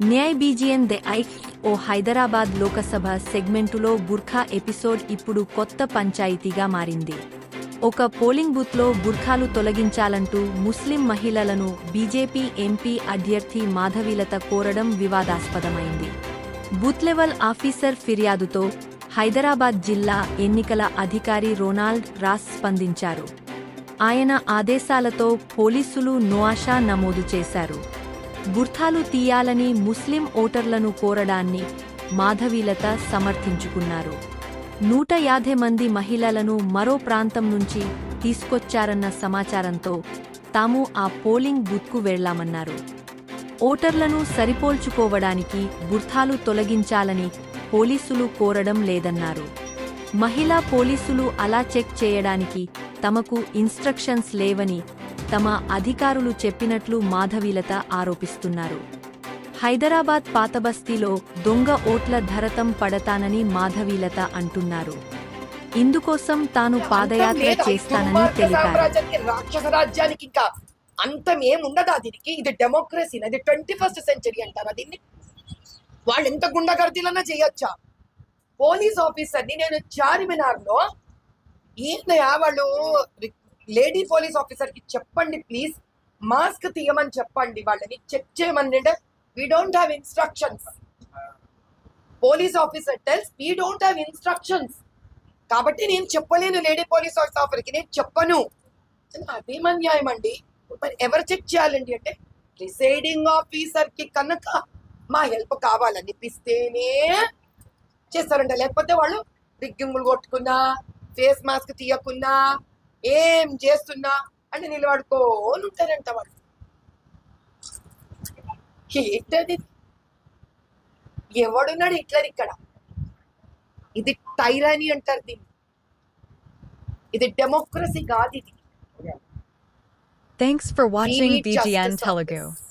న్యాయ్ బీజియన్ దే ఐక్ ఓ హైదరాబాద్ లోకసభ సెగ్మెంటులో బుర్ఖా ఎపిసోడ్ ఇప్పుడు కొత్త పంచాయితీగా మారింది. ఒక పోలింగ్ బూత్లో బుర్ఖాలు తొలగించాలంటూ ముస్లిం మహిళలను బీజేపీ ఎంపీ అభ్యర్థి మాధవీలత కోరడం వివాదాస్పదమైంది. బూత్ లెవెల్ ఆఫీసర్ ఫిర్యాదుతో హైదరాబాద్ జిల్లా ఎన్నికల అధికారి రొనాల్డ్ రాస్ స్పందించారు. ఆయన ఆదేశాలతో పోలీసులు నోఆషా నమోదు చేశారు. బుర్ఖాలు తీయాలని ముస్లిం ఓటర్లను కోరడాన్ని మాధవీలత సమర్థించుకున్నారు. 150 మంది మహిళలను మరో ప్రాంతం నుంచి తీసుకొచ్చారన్న సమాచారంతో తాము ఆ పోలింగ్ బూత్కు వెళ్లామన్నారు. ఓటర్లను సరిపోల్చుకోవడానికి బుర్ఖాలు తొలగించాలని పోలీసులు కోరడం లేదన్నారు. మహిళా పోలీసులు అలా చెక్ చేయడానికి తమకు ఇన్స్ట్రక్షన్స్ లేవని తమ అధికారులు చెప్పినట్లు మాధవీలత ఆరోపిస్తున్నారు. హైదరాబాద్ పాతబస్తీలో దొంగ ఓట్ల ధరతం పడతానని మాధవీలత అంటున్నారు. ఇందుకోసం తాను పాదయాత్ర చేస్తానని తెలిపారు. రాక్షస రాజ్యానికి ఇంకా అంతమేముండదా దీనికి? ఇది డెమోక్రసీ, అది 21st సెంచరీ అంటారా దీన్ని? వాళ్ళు ఎంత గుండగర్దీలన్నా చేయొచ్చా? పోలీస్ ఆఫీసర్ని నేను చార్మినార్ లో ఏందయ్యా వాళ్ళు లేడీ పోలీస్ ఆఫీసర్ కి చెప్పండి ప్లీజ్ మాస్క్ తీయమని చెప్పండి, వాళ్ళని చెక్ చేయమని. We don't have instructions. Police officer tells we don't have instructions, కాబట్టి నేను చెప్పలేను లేడీ పోలీస్ ఆఫీసర్ కి, నేను చెప్పను. అదేమన్యాయం అండి. మరి ఎవరు చెక్ చేయాలండి అంటే ప్రిసైడింగ్ ఆఫీసర్ కి కనుక మా హెల్ప్ కావాలనిపిస్తేనే చేస్తారంట. లేకపోతే వాళ్ళు రిగ్గింగులు కొట్టుకున్నా, ఫేస్ మాస్క్ తీయకున్నా, ఏం చేస్తున్నా అంటే నిలబడుకోని ఉంటారంట వాళ్ళు. ఏంటది? ఎవడున్నాడు హిట్లర్ ఇక్కడ? ఇది టైరానీ అంటారు దీన్ని. ఇది డెమోక్రసీ కాదు ఇది. Thanks for watching need BGN justice Telugu. office.